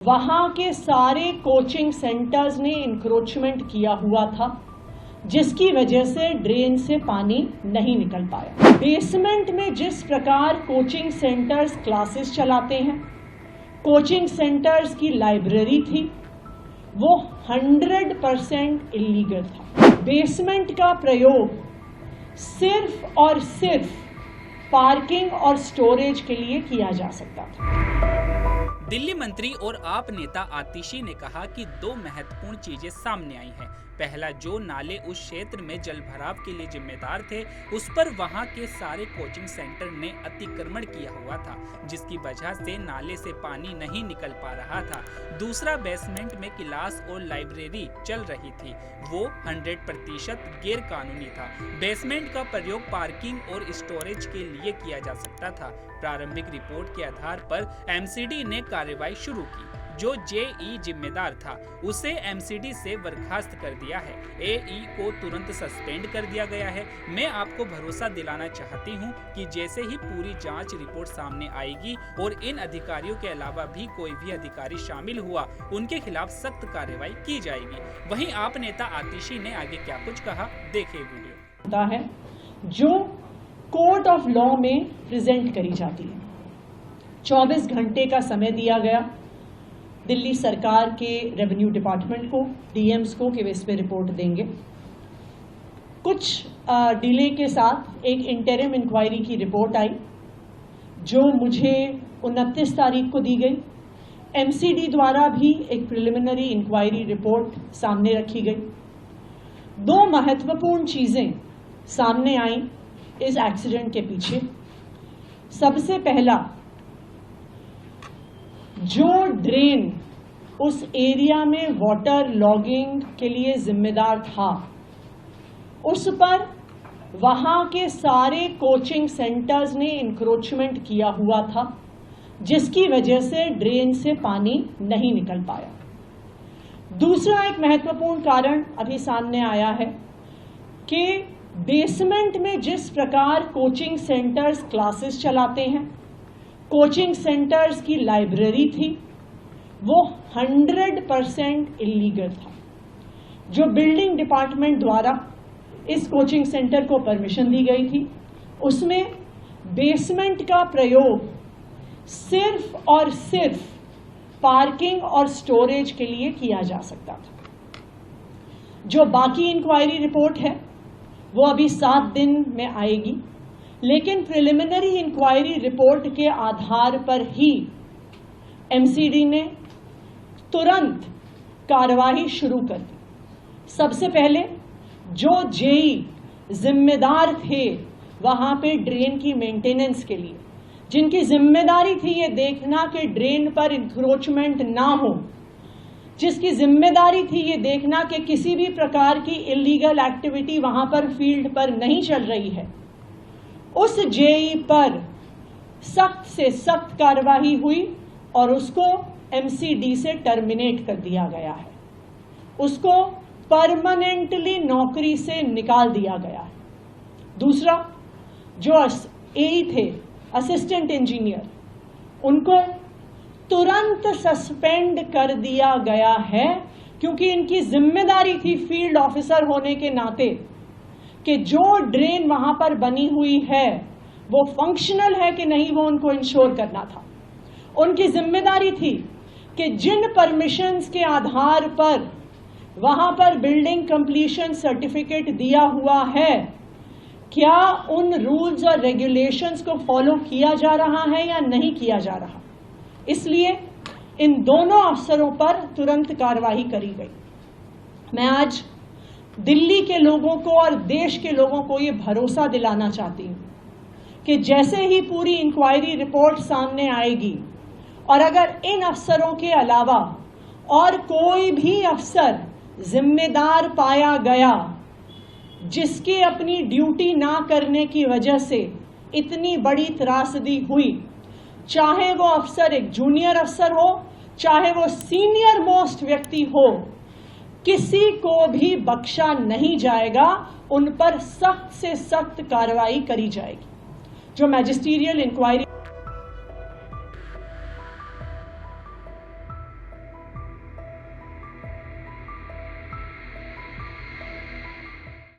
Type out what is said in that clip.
वहां के सारे कोचिंग सेंटर्स ने इंक्रोचमेंट किया हुआ था, जिसकी वजह से ड्रेन से पानी नहीं निकल पाया। बेसमेंट में जिस प्रकार कोचिंग सेंटर्स क्लासेस चलाते हैं, कोचिंग सेंटर्स की लाइब्रेरी थी, वो 100% इलीगल था। बेसमेंट का प्रयोग सिर्फ और सिर्फ पार्किंग और स्टोरेज के लिए किया जा सकता था। दिल्ली मंत्री और आप नेता आतिशी ने कहा कि दो महत्वपूर्ण चीजें सामने आई हैं। पहला, जो नाले उस क्षेत्र में जल भराव के लिए जिम्मेदार थे, उस पर वहां के सारे कोचिंग सेंटर ने अतिक्रमण किया हुआ था, जिसकी वजह से नाले से पानी नहीं निकल पा रहा था। दूसरा, बेसमेंट में क्लास और लाइब्रेरी चल रही थी, वो 100% गैर कानूनी था। बेसमेंट का प्रयोग पार्किंग और स्टोरेज के लिए किया जा सकता था। प्रारंभिक रिपोर्ट के आधार पर एमसीडी ने कार्रवाई शुरू की। जो जेई जिम्मेदार था, उसे एमसीडी से बर्खास्त कर दिया है। एई को तुरंत सस्पेंड कर दिया गया है। मैं आपको भरोसा दिलाना चाहती हूं कि जैसे ही पूरी जांच रिपोर्ट सामने आएगी और इन अधिकारियों के अलावा भी कोई भी अधिकारी शामिल हुआ, उनके खिलाफ सख्त कार्रवाई की जाएगी। वहीं आप नेता आतिशी ने आगे क्या कुछ कहा, देखिए वीडियो। है जो कोर्ट ऑफ लॉ में प्रेजेंट करी जाती है। 24 घंटे का समय दिया गया दिल्ली सरकार के रेवेन्यू डिपार्टमेंट को, डीएम्स को, कि वे इस पे रिपोर्ट देंगे। कुछ डिले के साथ एक इंटरिम इंक्वायरी की रिपोर्ट आई, जो मुझे 29 तारीख को दी गई। एमसीडी द्वारा भी एक प्रिलिमिनरी इंक्वायरी रिपोर्ट सामने रखी गई। दो महत्वपूर्ण चीजें सामने आई इस एक्सीडेंट के पीछे। सबसे पहला, जो ड्रेन उस एरिया में वाटर लॉगिंग के लिए जिम्मेदार था, उस पर वहां के सारे कोचिंग सेंटर्स ने इंक्रोचमेंट किया हुआ था, जिसकी वजह से ड्रेन से पानी नहीं निकल पाया। दूसरा एक महत्वपूर्ण कारण अभी सामने आया है कि बेसमेंट में जिस प्रकार कोचिंग सेंटर्स क्लासेस चलाते हैं, कोचिंग सेंटर्स की लाइब्रेरी थी, वो 100% इलीगल था। जो बिल्डिंग डिपार्टमेंट द्वारा इस कोचिंग सेंटर को परमिशन दी गई थी, उसमें बेसमेंट का प्रयोग सिर्फ और सिर्फ पार्किंग और स्टोरेज के लिए किया जा सकता था। जो बाकी इंक्वायरी रिपोर्ट है वो अभी 7 दिन में आएगी, लेकिन प्रिलिमिनरी इंक्वायरी रिपोर्ट के आधार पर ही एमसीडी ने तुरंत कार्रवाई शुरू कर दी। सबसे पहले जो जेई जिम्मेदार थे वहां पे ड्रेन की मेंटेनेंस के लिए, जिनकी जिम्मेदारी थी ये देखना कि ड्रेन पर इंक्रोचमेंट ना हो, जिसकी जिम्मेदारी थी ये देखना कि किसी भी प्रकार की इलीगल एक्टिविटी वहां पर फील्ड पर नहीं चल रही है, उस जेई पर सख्त से सख्त कार्रवाई हुई और उसको एमसीडी से टर्मिनेट कर दिया गया है। उसको परमानेंटली नौकरी से निकाल दिया गया है। दूसरा, जो एई थे, असिस्टेंट इंजीनियर, उनको तुरंत सस्पेंड कर दिया गया है, क्योंकि इनकी जिम्मेदारी थी फील्ड ऑफिसर होने के नाते कि जो ड्रेन वहां पर बनी हुई है वो फंक्शनल है कि नहीं, वो उनको इंश्योर करना था। उनकी जिम्मेदारी थी कि जिन परमिशंस के आधार पर वहां पर बिल्डिंग कंप्लीशन सर्टिफिकेट दिया हुआ है, क्या उन रूल्स और रेगुलेशंस को फॉलो किया जा रहा है या नहीं किया जा रहा। इसलिए इन दोनों अफसरों पर तुरंत कार्रवाई करी गई। मैं आज दिल्ली के लोगों को और देश के लोगों को ये भरोसा दिलाना चाहती हूं कि जैसे ही पूरी इंक्वायरी रिपोर्ट सामने आएगी और अगर इन अफसरों के अलावा और कोई भी अफसर जिम्मेदार पाया गया जिसके अपनी ड्यूटी ना करने की वजह से इतनी बड़ी त्रासदी हुई, चाहे वो अफसर एक जूनियर अफसर हो, चाहे वो सीनियर मोस्ट व्यक्ति हो, किसी को भी बख्शा नहीं जाएगा। उन पर सख्त से सख्त कार्रवाई करी जाएगी। जो मैजिस्ट्रियल इंक्वायरी